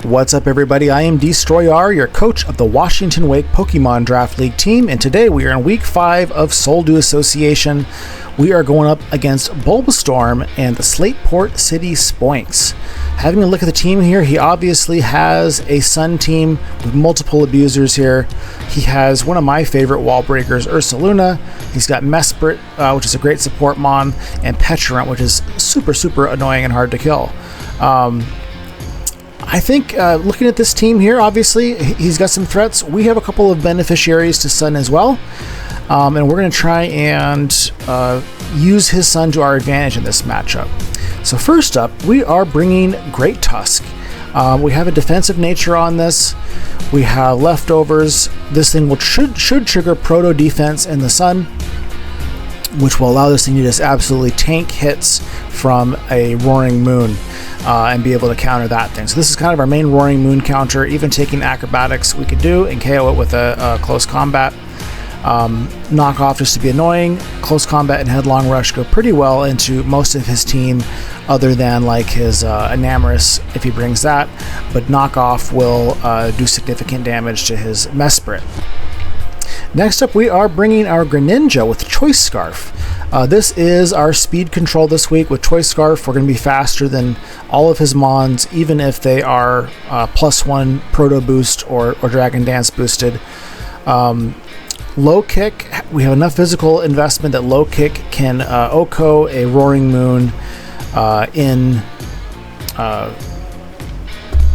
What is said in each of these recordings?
What's up, everybody? I am Destroyer, your coach of the Washington Wake Pokemon Draft League team, and today we are in Week 5 of Soldew Association. We are going up against Bulbastorm and the Slateport City Spoinks. Having a look at the team here, he obviously has a Sun team with multiple abusers here. He has one of my favorite wall breakers, Ursaluna. He's got Mesprit, which is a great support mon, and Petulant, which is super annoying and hard to kill. I think looking at this team here, obviously, he's got some threats. We have a couple of beneficiaries to Sun as well. And we're going to try and use his Sun to our advantage in this matchup. So first up, we are bringing Great Tusk. We have a defensive nature on this. We have leftovers. This thing should trigger Proto Defense in the Sun, which will allow this thing to just absolutely tank hits from a Roaring Moon. And be able to counter that thing. So this is kind of our main Roaring Moon counter. Even taking Acrobatics we could do and KO it with a Close Combat. Knock Off just to be annoying. Close Combat and Headlong Rush go pretty well into most of his team, other than like his Enamorus if he brings that. But Knock Off will do significant damage to his Mesprit. Next up, we are bringing our Greninja with Choice Scarf. This is our speed control this week. With Choice Scarf, we're going to be faster than all of his mons, even if they are +1 Proto Boost or Dragon Dance boosted. Low Kick, we have enough physical investment that Low Kick can OHKO a Roaring Moon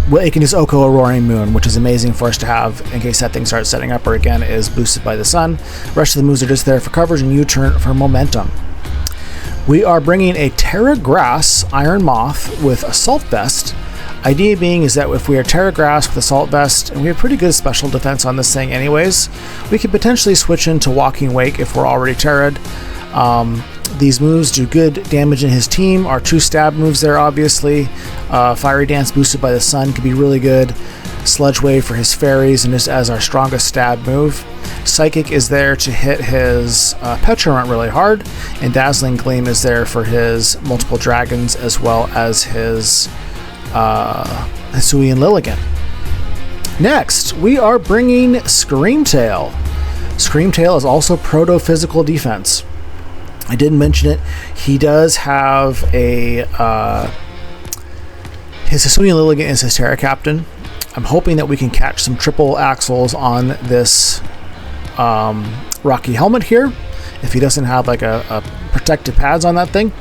well, it can just OHKO a Roaring Moon, which is amazing for us to have in case that thing starts setting up or again is boosted by the Sun. The rest of the moves are just there for coverage and U-turn for momentum. We are bringing a Tera Grass Iron Moth with Assault Vest. Idea being is that if we are Tera Grass with Assault Vest, and we have pretty good special defense on this thing anyways, we could potentially switch into Walking Wake if we're already Terra'd. These moves do good damage in his team. Our 2 stab moves there, obviously. Fiery Dance boosted by the Sun could be really good. Sludge Wave for his fairies, and just as our strongest stab move. Psychic is there to hit his Petulant really hard, and Dazzling Gleam is there for his multiple dragons as well as his Hisuian Lilligant. Next, we are bringing Screamtail. Screamtail is also proto-physical defense. I didn't mention it. He does have a his Hisuian Lilligant is his Tera Captain. I'm hoping that we can catch some triple axles on this Rocky Helmet here. If he doesn't have like a protective pads on that thing.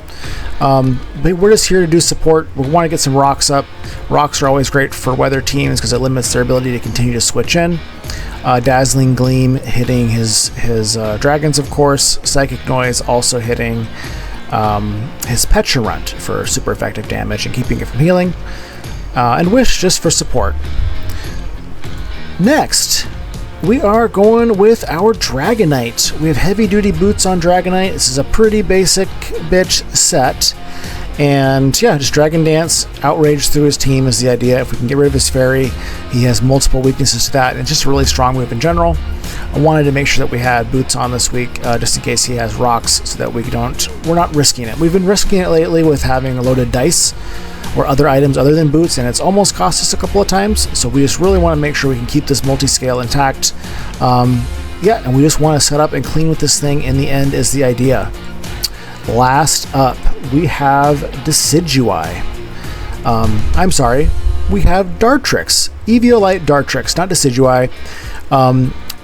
But we're just here to do support. We want to get some rocks up. Rocks are always great for weather teams because it limits their ability to continue to switch in. Dazzling Gleam hitting his dragons, of course. Psychic Noise also hitting his Petulant for super effective damage and keeping it from healing. And Wish just for support. Next, we are going with our Dragonite. We have heavy duty boots on Dragonite. This is a pretty basic bitch set. And yeah, just Dragon Dance, Outrage through his team is the idea. If we can get rid of his fairy, he has multiple weaknesses to that, and it's just a really strong move in general. I wanted to make sure that we had boots on this week, just in case he has rocks, so that we're not risking it. We've been risking it lately with having a loaded dice or other items other than boots, and it's almost cost us a couple of times, so we just really want to make sure we can keep this multi-scale intact. Yeah, and we just want to set up and clean with this thing in the end is the idea. Last up, we have Decidueye. I'm sorry, we have Dartrix. Eviolite Dartrix, not Decidueye.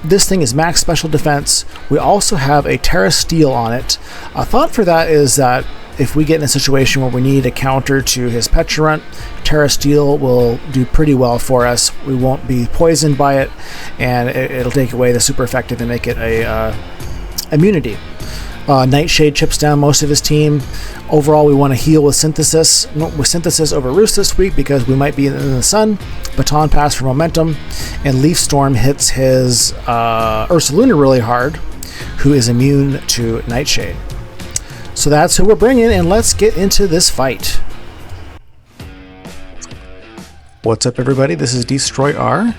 This thing is max special defense. We also have a Tera Steel on it. A thought for that is that if we get in a situation where we need a counter to his Petulant, Tera Steel will do pretty well for us. We won't be poisoned by it, and it'll take away the super effective and make it a immunity. Nightshade chips down most of his team. Overall, we want to heal with Synthesis. With Synthesis over Roost this week because we might be in the Sun. Baton Pass for momentum. And Leaf Storm hits his Ursaluna really hard, who is immune to Nightshade. So that's who we're bringing, and let's get into this fight. What's up, everybody? This is Destroyer.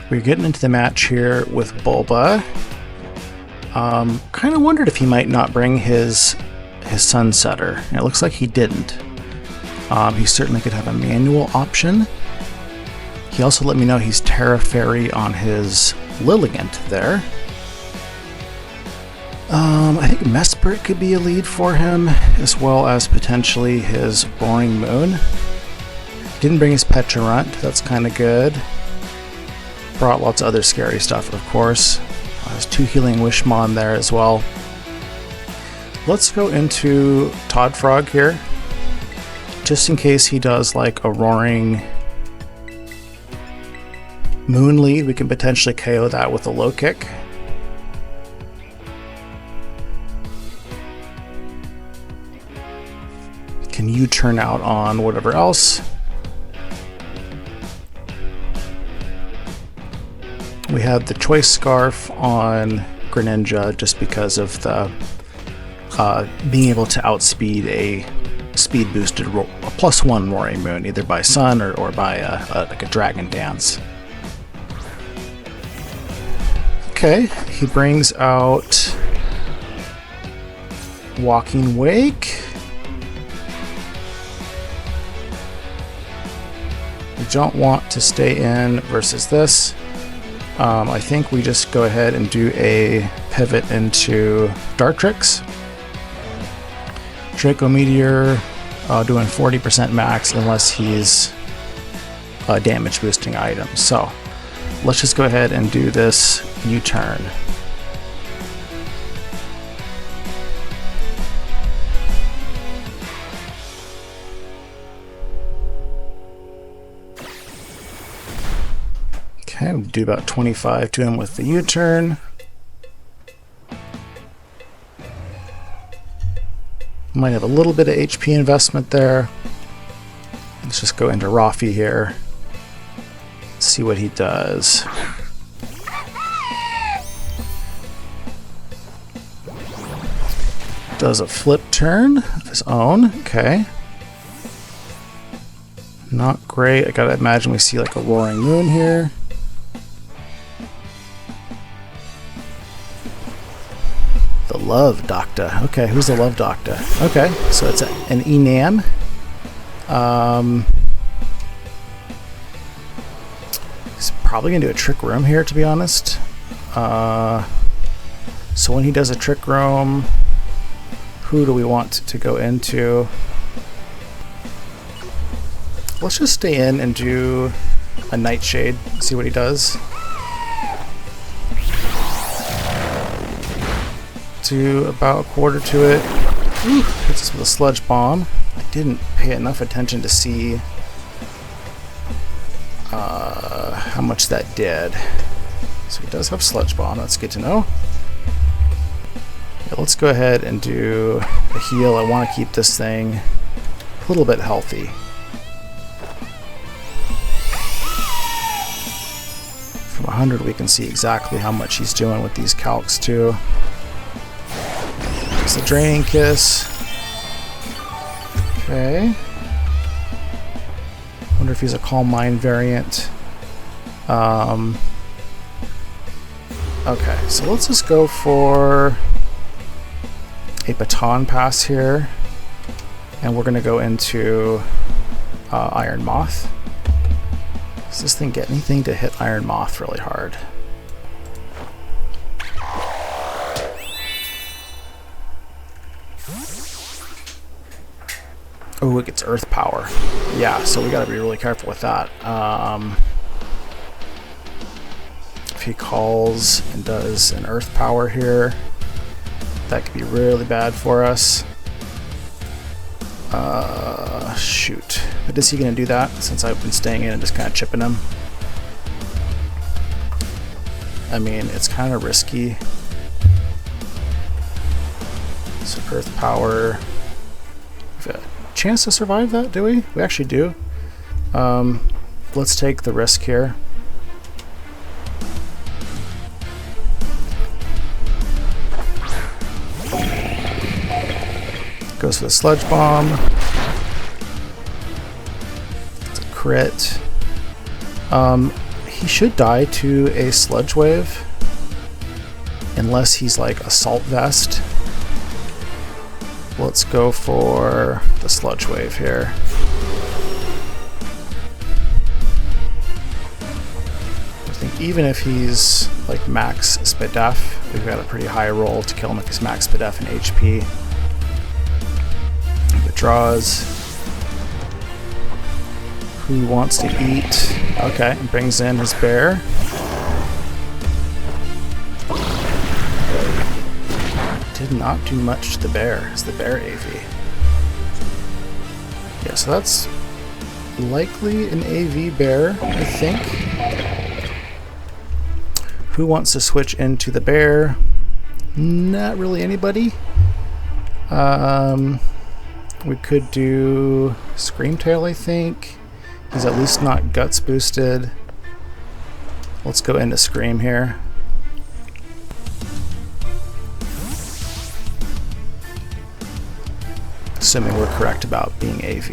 We're getting into the match here with Bulba. Kind of wondered if he might not bring his Sunsetter. It looks like he didn't. He certainly could have a manual option. He also let me know he's Tera Fairy on his Lilligant there. I think Mesprit could be a lead for him, as well as potentially his Roaring Moon. Didn't bring his Pecharunt, that's kind of good. Brought lots of other scary stuff, of course. There's 2 Healing Wishmon there as well. Let's go into Todd Frog here, just in case he does like a Roaring Moon lead. We can potentially KO that with a low kick. Can you turn out on whatever else? We have the Choice Scarf on Greninja just because of the being able to outspeed a speed boosted a +1 Roaring Moon, either by Sun or by like a Dragon Dance. Okay, he brings out Walking Wake. We don't want to stay in versus this. I think we just go ahead and do a pivot into Dartrix. Draco Meteor doing 40% max unless he's a damage boosting item. So let's just go ahead and do this U-turn. Okay, we'll do about 25 to him with the U-turn. Might have a little bit of HP investment there. Let's just go into Rafi here. See what he does. Does a flip turn of his own. Okay. Not great. I gotta imagine we see like a Roaring Moon here. The Love Doctor. Okay, who's the Love Doctor? Okay, so it's an Enam. He's probably gonna do a Trick Room here, to be honest. So when he does a Trick Room, who do we want to go into? Let's just stay in and do a Nightshade, see what he does. Do about a quarter to it. Ooh, hits us with a Sludge Bomb. I didn't pay enough attention to see how much that did. So he does have Sludge Bomb, that's good to know. Yeah, let's go ahead and do a heal. I want to keep this thing a little bit healthy. From 100 we can see exactly how much he's doing with these calcs too. It's a Draining Kiss. Okay. Wonder if he's a Calm Mind variant. Okay, so let's just go for a Baton Pass here. And we're going to go into Iron Moth. Does this thing get anything to hit Iron Moth really hard? Oh, it gets Earth Power. Yeah, so we gotta be really careful with that. If he calls and does an Earth Power here, that could be really bad for us. Shoot. But is he gonna do that since I've been staying in and just kind of chipping him? I mean, it's kind of risky. So Earth Power. Chance to survive that, do we? We actually do. Let's take the risk here. Goes for the Sludge Bomb. It's a crit. He should die to a Sludge Wave. Unless he's like Assault Vest. Let's go for the Sludge Wave here. even if he's like max spit def, we've got a pretty high roll to kill him if he's max spit def and HP. He withdraws. Who wants to eat? Okay, and brings in his bear. Did not do much to the bear. It's the bear AV. Yeah, so that's likely an AV bear, I think. Who wants to switch into the bear? Not really anybody. We could do Screamtail, I think. He's at least not guts boosted. Let's go into Scream here. Assuming we're correct about being AV.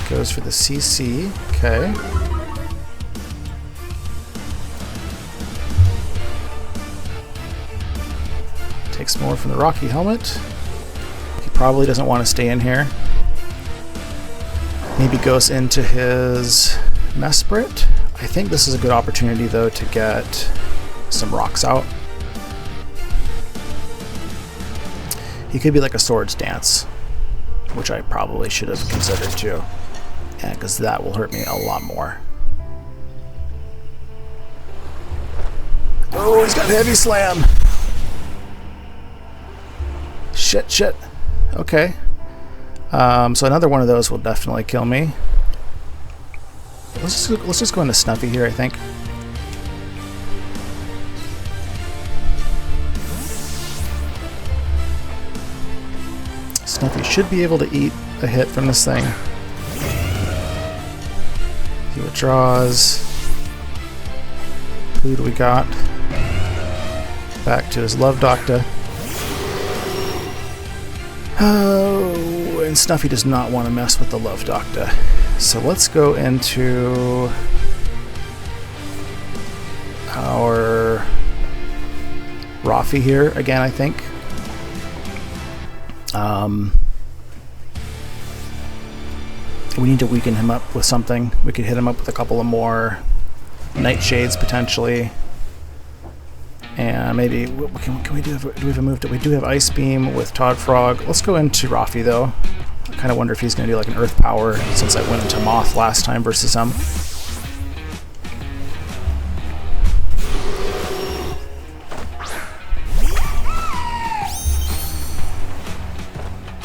Goes for the CC. Okay. Takes more from the Rocky Helmet. He probably doesn't want to stay in here. Maybe goes into his Mesprit. I think this is a good opportunity though to get some rocks out. He could be like a Swords Dance, which I probably should have considered too. Yeah, because that will hurt me a lot more. Oh, he's got Heavy Slam! Shit. Okay. So another one of those will definitely kill me. Let's just go into Snuffy here, I think. Snuffy should be able to eat a hit from this thing. He withdraws. Who do we got? Back to his Love Doctor. Oh, and Snuffy does not want to mess with the Love Doctor. So let's go into our Rafi here again, I think. We need to weaken him up with something. We could hit him up with a couple of more Nightshades potentially. And maybe, what can we do? Do we have a move? We do have Ice Beam with Todd Frog. Let's go into Rafi though. I kind of wonder if he's going to do like an Earth Power since I went into Moth last time versus him.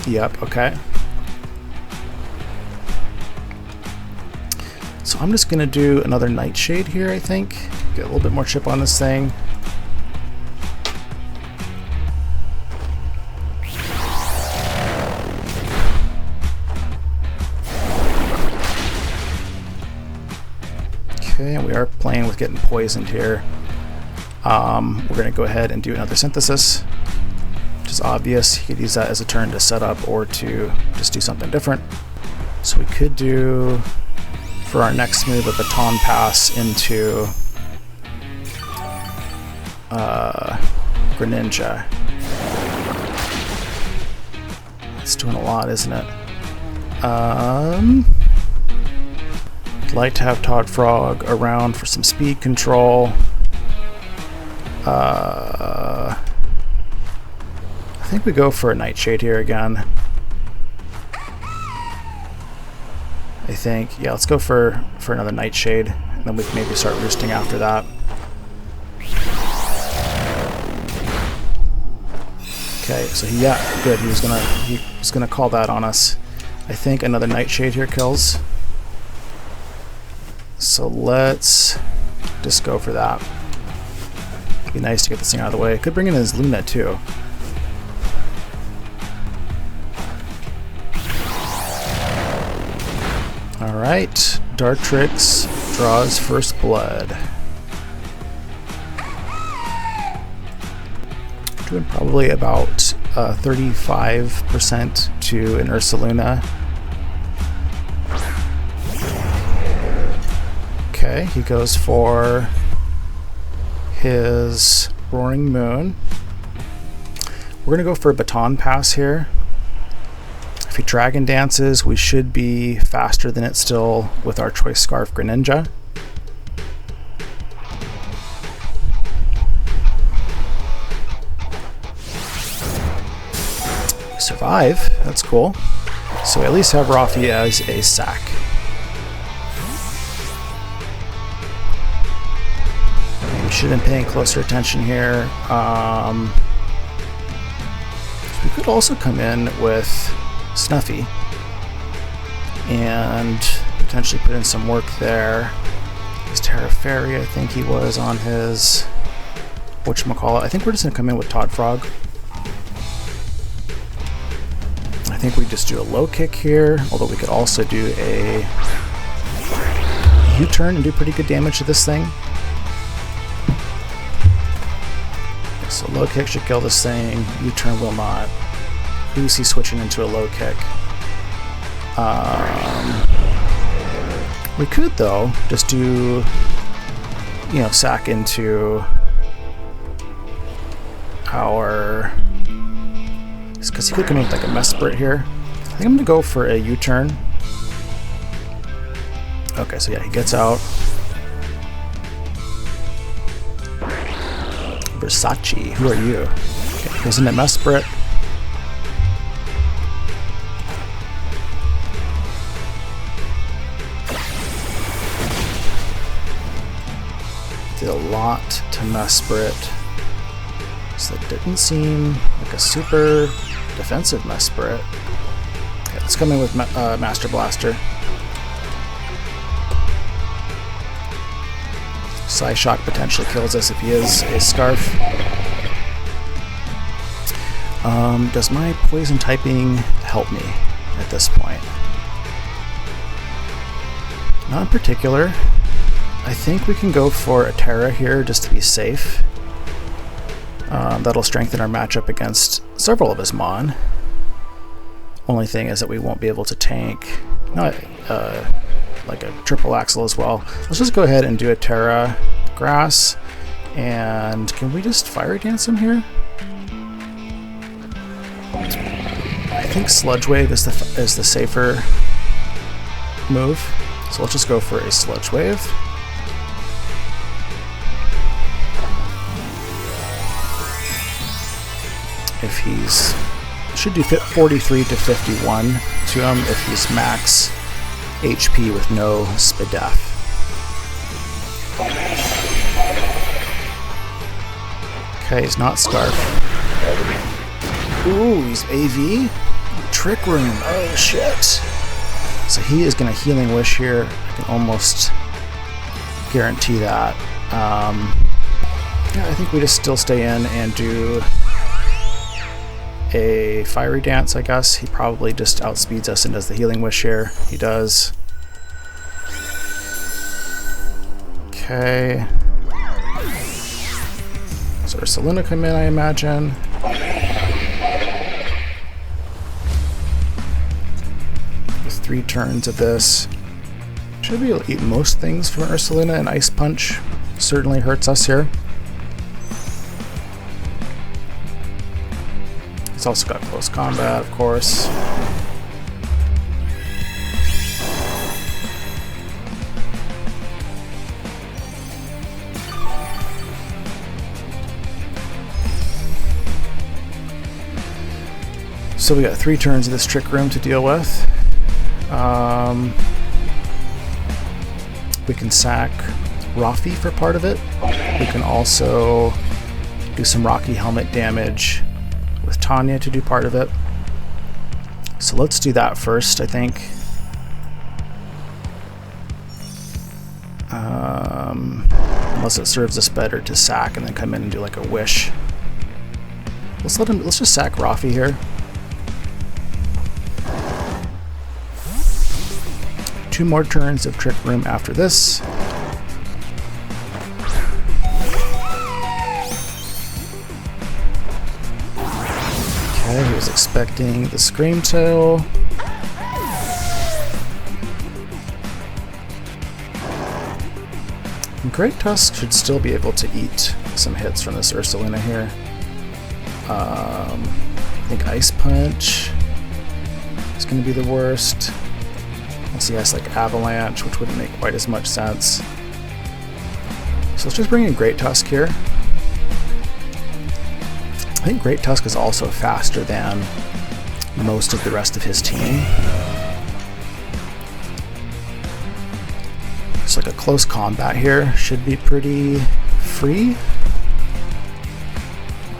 Yep, okay. So I'm just going to do another Nightshade here, I think. Get a little bit more chip on this thing. Okay, and we are playing with getting poisoned here. We're going to go ahead and do another Synthesis, which is obvious. He could use that as a turn to set up or to just do something different. So we could do, for our next move, a Baton Pass into Greninja. It's doing a lot, isn't it? I'd like to have Todd Frog around for some speed control. I think we go for a Nightshade here again. I think, yeah, let's go for another Nightshade, and then we can maybe start roosting after that. Okay, so yeah, good. He was gonna call that on us. I think another Nightshade here kills. So let's just go for that. It'd be nice to get this thing out of the way. Could bring in his Luna too. Alright, Dartrix draws first blood. Doing probably about 35% to an Ursaluna. Okay, he goes for his Roaring Moon. We're going to go for a Baton Pass here. he Dragon Dances, we should be faster than it still with our Choice Scarf Greninja. Survive, that's cool. So we at least have Rafi as a sack. We should have been paying closer attention here. We could also come in with Snuffy and potentially put in some work there. His Tera Fairy, I think he was on his whatchamacallit. I think we're just going to come in with Todd Frog. I think we just do a low kick here, although we could also do a U-turn and do pretty good damage to this thing. So low kick should kill this thing, U-turn will not. Who's he switching into a low kick? We could though just do, you know, sack into our, because he could come in with like a Mesprit here. I think I'm gonna go for a U-turn. Okay, so yeah, he gets out. Versace, who are you? Okay, goes into Mesprit. Did a lot to Mesprit. So that didn't seem like a super defensive Mesprit. Okay, let's come in with Master Blaster. Psyshock potentially kills us if he is a Scarf. Does my poison typing help me at this point? Not in particular. I think we can go for a Tera here just to be safe. That'll strengthen our matchup against several of his Mon. Only thing is that we won't be able to tank like a triple axle as well. Let's just go ahead and do a Tera Grass. And can we just Fire Dance him here? I think Sludge Wave is the safer move. So let's just go for a Sludge Wave. If he's, should do 43 to 51 to him if he's max HP with no Spadef. Okay, he's not Scarf. Ooh, he's AV? Trick Room, oh shit. So he is going to Healing Wish here. I can almost guarantee that. Yeah, I think we just still stay in and do a Fiery Dance, I guess. He probably just outspeeds us and does the Healing Wish here. He does. Okay. So Ursaluna come in, I imagine. With 3 turns of this. Should be able to eat most things from Ursaluna, and Ice Punch certainly hurts us here. It's also got close combat, of course. So we got 3 turns of this Trick Room to deal with. We can sack Rafi for part of it. We can also do some Rocky Helmet damage with Tanya to do part of it. So let's do that first, I think. Unless it serves us better to sack and then come in and do like a wish. Let's just sack Rafi here. 2 more turns of Trick Room after this. Okay, he was expecting the Scream Tail. And Great Tusk should still be able to eat some hits from this Ursaluna here. I think Ice Punch. is going to be the worst. Unless he has like Avalanche, which wouldn't make quite as much sense. So let's just bring in Great Tusk here. I think Great Tusk is also faster than most of the rest of his team. So like a close combat here should be pretty free.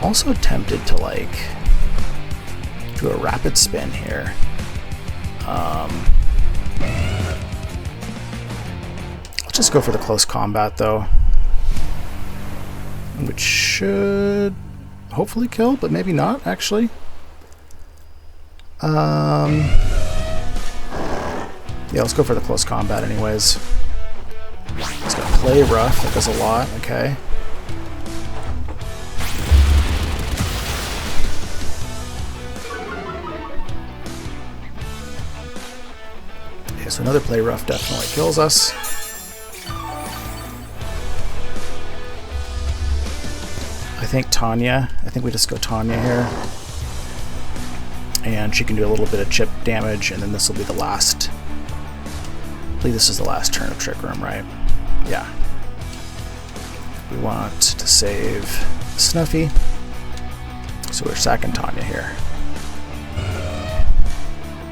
Also tempted to like do a rapid spin here. Let's just go for the close combat though, which should hopefully kill, but maybe not actually. Yeah, let's go for the close combat anyways. It's got play rough, that does a lot, okay. Okay, so another play rough definitely kills us. I think Tanya, I think we just go Tanya here. And she can do a little bit of chip damage, and then this will be the last. I believe this is the last turn of Trick Room, right? Yeah. We want to save Snuffy, so we're sacking Tanya here.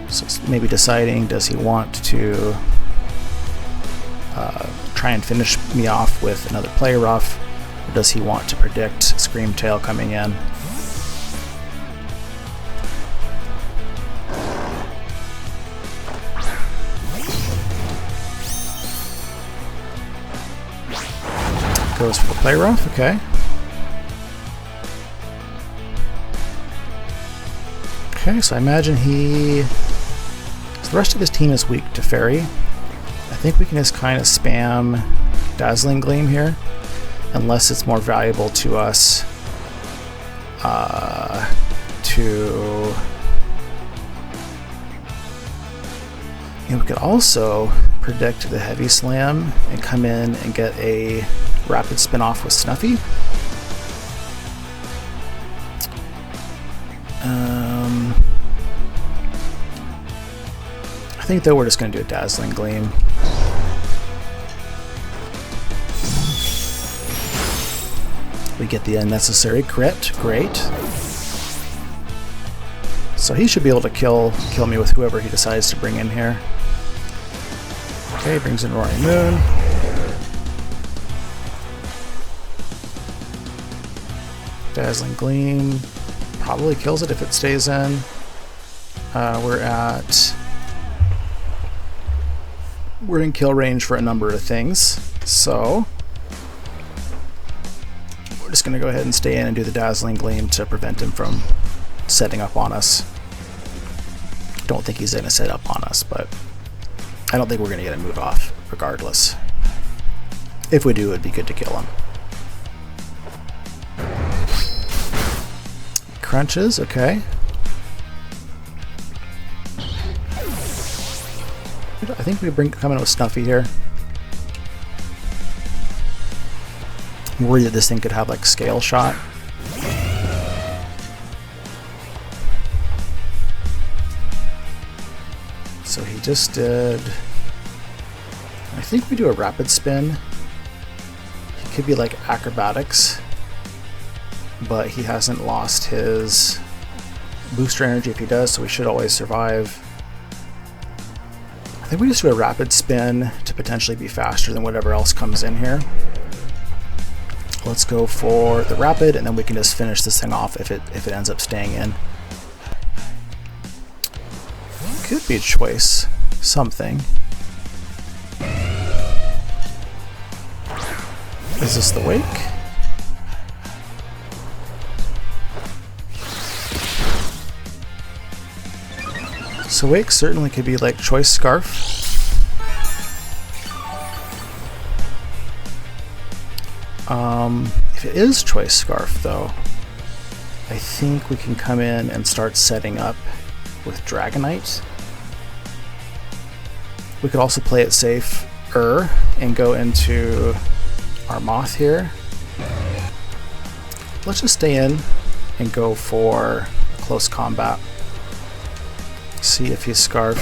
So it's maybe deciding, does he want to try and finish me off with another play rough, or does he want to predict Screamtail coming in? Goes for the play rough, okay. Okay, so I imagine so the rest of his team is weak to Fairy. I think we can just kind of spam Dazzling Gleam here, unless it's more valuable to us we could also predict the Heavy Slam and come in and get a rapid spin off with Snuffy. I think though we're just going to do a Dazzling Gleam. We get the unnecessary crit, great. So he should be able to kill me with whoever he decides to bring in here. Okay, brings in Roaring Moon. Dazzling Gleam probably kills it if it stays in. We're in kill range for a number of things, so we're just going to go ahead and stay in and do the Dazzling Gleam to prevent him from setting up on us. Don't think he's going to set up on us, but I don't think we're going to get a move off regardless. If we do, it'd be good to kill him. Crunches, okay. I think we come in with Snuffy here. I'm worried that this thing could have like Scale Shot. So he just did. I think we do a Rapid Spin. He could be like Acrobatics, but he hasn't lost his booster energy if he does, so we should always survive. I think we just do a Rapid Spin to potentially be faster than whatever else comes in here. Let's go for the Rapid, and then we can just finish this thing off if it ends up staying in. Could be a choice, something. Is this the Wake? So Wake certainly could be like Choice Scarf. If it is Choice Scarf though, I think we can come in and start setting up with Dragonite. We could also play it safer and go into our Moth here. Let's just stay in and go for close combat. See if he's Scarf.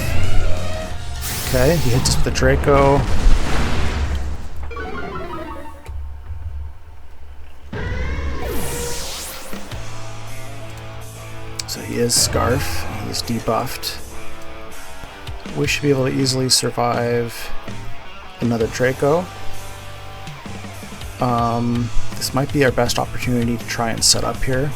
Okay, he hits us with the Draco. So he is Scarf. He's debuffed. We should be able to easily survive another Draco. This might be our best opportunity to try and set up here.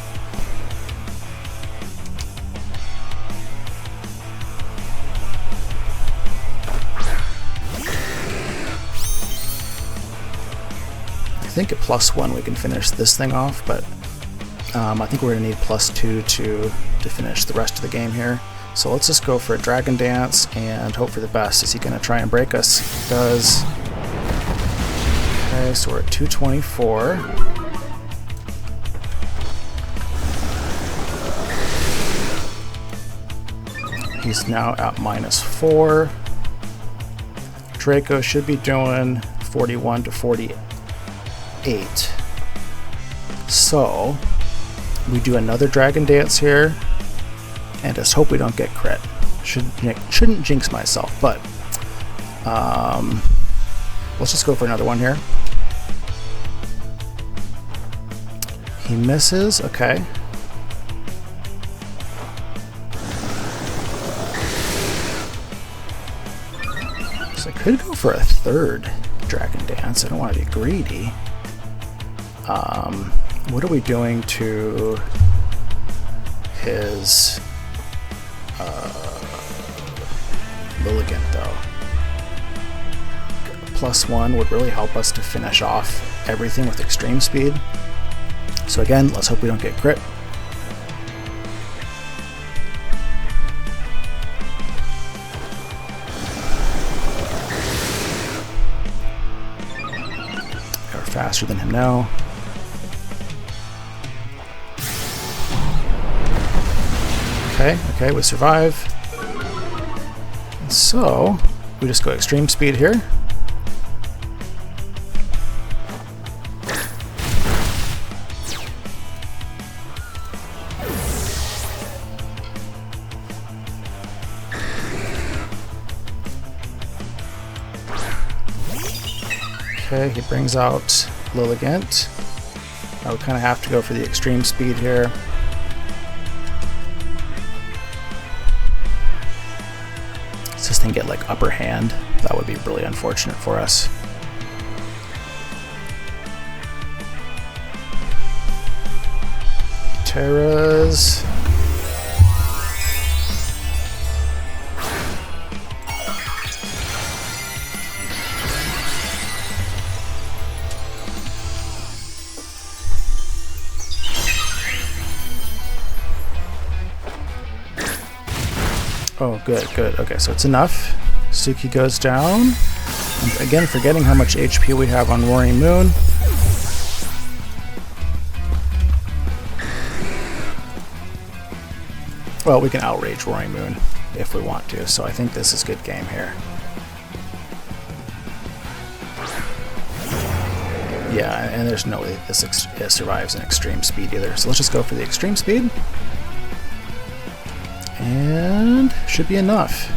I think at +1 we can finish this thing off, but I think we're going to need +2 to finish the rest of the game here. So let's just go for a Dragon Dance and hope for the best. Is he going to try and break us? He does. Okay, so we're at 224. He's now at -4. Draco should be doing 41 to 48. So we do another Dragon Dance here and just hope we don't get crit. Shouldn't jinx myself, but let's just go for another one here. He misses, okay. So I could go for a third Dragon Dance. I don't want to be greedy. What are we doing to his Lilligant though? +1 would really help us to finish off everything with extreme speed. So again, let's hope we don't get crit. We're faster than him now. Okay, we survive. So we just go extreme speed here. Okay, he brings out Lilligant. Now we kind of have to go for the extreme speed here. Does this thing get like upper hand? That would be really unfortunate for us. Tera's. Oh, good. Okay, so it's enough. Suki goes down. And again, forgetting how much HP we have on Roaring Moon. Well, we can outrage Roaring Moon if we want to, so I think this is a good game here. Yeah, and there's no way this survives in extreme speed either, so let's just go for the extreme speed. And should be enough.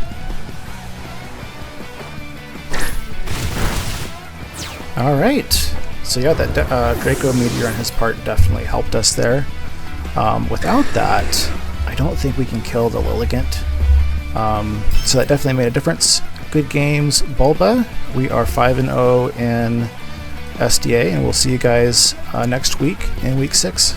Alright, so yeah, that Draco Meteor on his part definitely helped us there. Without that, I don't think we can kill the Lilligant. So that definitely made a difference. Good games, Bulba. We are 5-0 in SDA, and we'll see you guys next week in week 6.